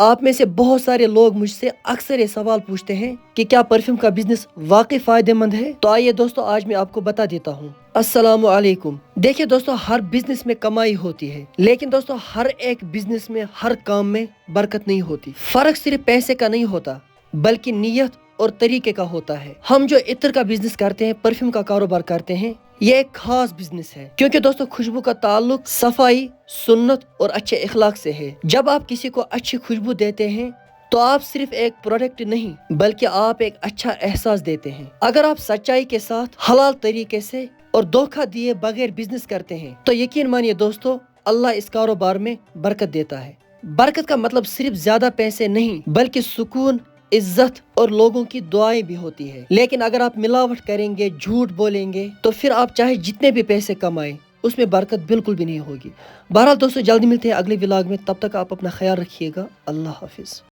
آپ میں سے بہت سارے لوگ مجھ سے اکثر یہ سوال پوچھتے ہیں کہ کیا پرفیوم کا بزنس واقعی فائدہ مند ہے؟ تو آئیے دوستو آج میں آپ کو بتا دیتا ہوں۔ السلام علیکم۔ دیکھیے دوستو، ہر بزنس میں کمائی ہوتی ہے، لیکن دوستو ہر ایک بزنس میں، ہر کام میں برکت نہیں ہوتی۔ فرق صرف پیسے کا نہیں ہوتا بلکہ نیت اور طریقے کا ہوتا ہے۔ ہم جو عطر کا بزنس کرتے ہیں، پرفیوم کا کاروبار کرتے ہیں، یہ ایک خاص بزنس ہے کیونکہ دوستو خوشبو کا تعلق صفائی، سنت اور اچھے اخلاق سے ہے۔ جب آپ کسی کو اچھی خوشبو دیتے ہیں تو آپ صرف ایک پروڈکٹ نہیں بلکہ آپ ایک اچھا احساس دیتے ہیں۔ اگر آپ سچائی کے ساتھ، حلال طریقے سے اور دھوکہ دیے بغیر بزنس کرتے ہیں تو یقین مانیے دوستو، اللہ اس کاروبار میں برکت دیتا ہے۔ برکت کا مطلب صرف زیادہ پیسے نہیں بلکہ سکون، عزت اور لوگوں کی دعائیں بھی ہوتی ہے۔ لیکن اگر آپ ملاوٹ کریں گے، جھوٹ بولیں گے، تو پھر آپ چاہے جتنے بھی پیسے کمائیں، اس میں برکت بالکل بھی نہیں ہوگی۔ بہرحال دوستو، جلدی ملتے ہیں اگلے ولاگ میں، تب تک آپ اپنا خیال رکھیے گا۔ اللہ حافظ۔